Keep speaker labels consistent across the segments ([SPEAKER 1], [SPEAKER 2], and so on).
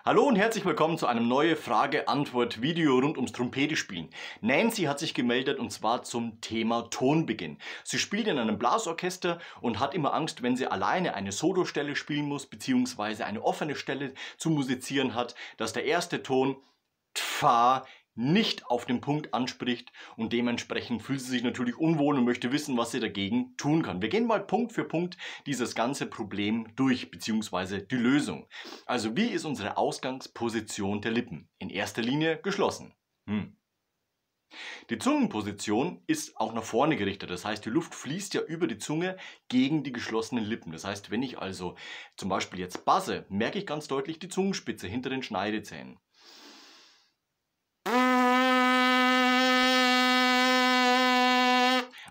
[SPEAKER 1] Hallo und herzlich willkommen zu einem neuen Frage-Antwort-Video rund ums Trompetespielen. Nancy hat sich gemeldet und zwar zum Thema Tonbeginn. Sie spielt in einem Blasorchester und hat immer Angst, wenn sie alleine eine Solostelle spielen muss, beziehungsweise eine offene Stelle zu musizieren hat, dass der erste Ton Fa nicht auf den Punkt anspricht und dementsprechend fühlt sie sich natürlich unwohl und möchte wissen, was sie dagegen tun kann. Wir gehen mal Punkt für Punkt dieses ganze Problem durch, beziehungsweise die Lösung. Also wie ist unsere Ausgangsposition der Lippen? In erster Linie geschlossen. Die Zungenposition ist auch nach vorne gerichtet, das heißt die Luft fließt ja über die Zunge gegen die geschlossenen Lippen. Das heißt, wenn ich also zum Beispiel jetzt basse, merke ich ganz deutlich die Zungenspitze hinter den Schneidezähnen.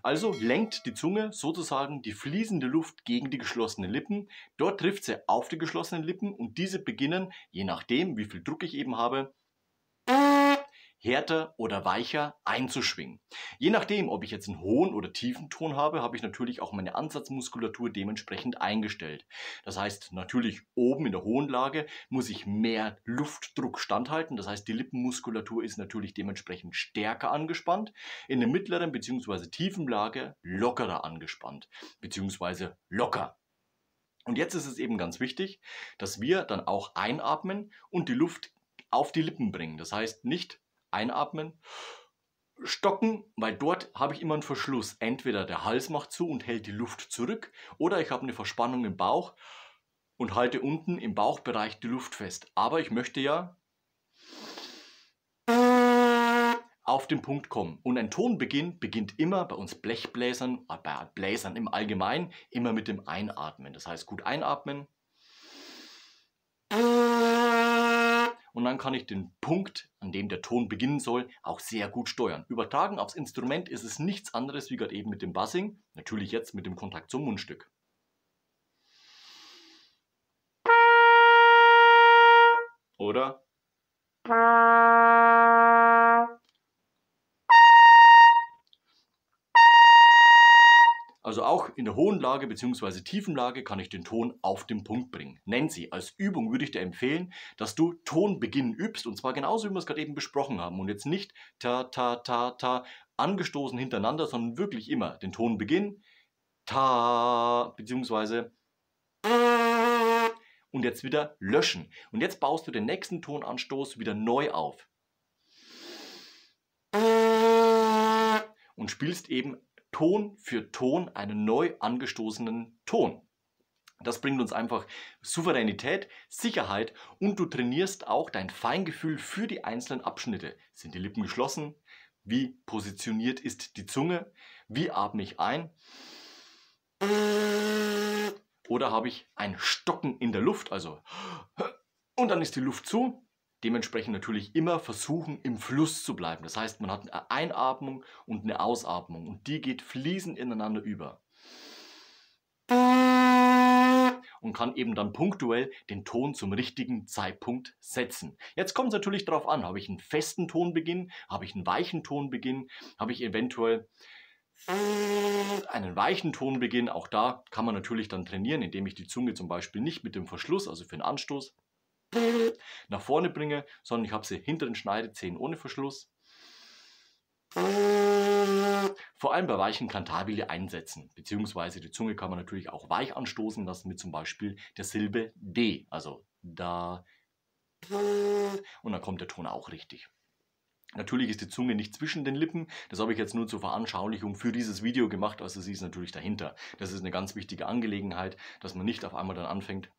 [SPEAKER 1] Also lenkt die Zunge sozusagen die fließende Luft gegen die geschlossenen Lippen. Dort trifft sie auf die geschlossenen Lippen und diese beginnen, je nachdem wie viel Druck ich eben habe, härter oder weicher einzuschwingen. Je nachdem, ob ich jetzt einen hohen oder tiefen Ton habe, habe ich natürlich auch meine Ansatzmuskulatur dementsprechend eingestellt. Das heißt, natürlich oben in der hohen Lage muss ich mehr Luftdruck standhalten. Das heißt, die Lippenmuskulatur ist natürlich dementsprechend stärker angespannt. In der mittleren bzw. tiefen Lage lockerer angespannt bzw. locker. Und jetzt ist es eben ganz wichtig, dass wir dann auch einatmen und die Luft auf die Lippen bringen. Das heißt, nicht einatmen, stocken, weil dort habe ich immer einen Verschluss. Entweder der Hals macht zu und hält die Luft zurück oder ich habe eine Verspannung im Bauch und halte unten im Bauchbereich die Luft fest. Aber ich möchte ja auf den Punkt kommen. Und ein Tonbeginn beginnt immer bei uns Blechbläsern, bei Bläsern im Allgemeinen, immer mit dem Einatmen. Das heißt, gut einatmen. Und dann kann ich den Punkt, an dem der Ton beginnen soll, auch sehr gut steuern. Übertragen aufs Instrument ist es nichts anderes wie gerade eben mit dem Buzzing, natürlich jetzt mit dem Kontakt zum Mundstück. Oder? Also auch in der hohen Lage bzw. tiefen Lage kann ich den Ton auf den Punkt bringen. Nancy, als Übung würde ich dir empfehlen, dass du Tonbeginn übst und zwar genauso wie wir es gerade eben besprochen haben und jetzt nicht ta ta ta ta angestoßen hintereinander, sondern wirklich immer den Tonbeginn ta bzw. und jetzt wieder löschen. Und jetzt baust du den nächsten Tonanstoß wieder neu auf und spielst eben Ton für Ton einen neu angestoßenen Ton. Das bringt uns einfach Souveränität, Sicherheit und du trainierst auch dein Feingefühl für die einzelnen Abschnitte. Sind die Lippen geschlossen? Wie positioniert ist die Zunge? Wie atme ich ein? Oder habe ich ein Stocken in der Luft? Also und dann ist die Luft zu. Dementsprechend natürlich immer versuchen, im Fluss zu bleiben. Das heißt, man hat eine Einatmung und eine Ausatmung und die geht fließend ineinander über. Und kann eben dann punktuell den Ton zum richtigen Zeitpunkt setzen. Jetzt kommt es natürlich darauf an, habe ich einen festen Tonbeginn, habe ich einen weichen Tonbeginn, habe ich eventuell einen weichen Tonbeginn. Auch da kann man natürlich dann trainieren, indem ich die Zunge zum Beispiel nicht mit dem Verschluss, also für den Anstoß, nach vorne bringe, sondern ich habe sie hinter den Schneidezähnen ohne Verschluss. Vor allem bei weichen Kantabile einsetzen, beziehungsweise die Zunge kann man natürlich auch weich anstoßen lassen mit zum Beispiel der Silbe D, also da und dann kommt der Ton auch richtig. Natürlich ist die Zunge nicht zwischen den Lippen, das habe ich jetzt nur zur Veranschaulichung für dieses Video gemacht, also sie ist natürlich dahinter. Das ist eine ganz wichtige Angelegenheit, dass man nicht auf einmal dann anfängt,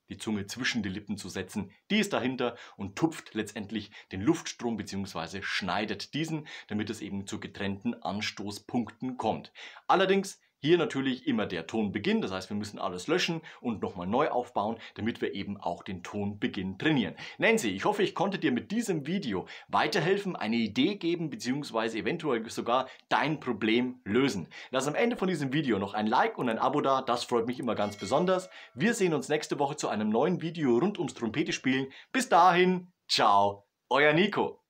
[SPEAKER 1] die Zunge zwischen die Lippen zu setzen. Die ist dahinter und tupft letztendlich den Luftstrom bzw. schneidet diesen, damit es eben zu getrennten Anstoßpunkten kommt. Allerdings hier natürlich immer der Tonbeginn, das heißt wir müssen alles löschen und nochmal neu aufbauen, damit wir eben auch den Tonbeginn trainieren. Nancy, ich hoffe, ich konnte dir mit diesem Video weiterhelfen, eine Idee geben bzw. eventuell sogar dein Problem lösen. Lass am Ende von diesem Video noch ein Like und ein Abo da, das freut mich immer ganz besonders. Wir sehen uns nächste Woche zu einem neuen Video rund ums Trompetespielen. Bis dahin, ciao, euer Nico.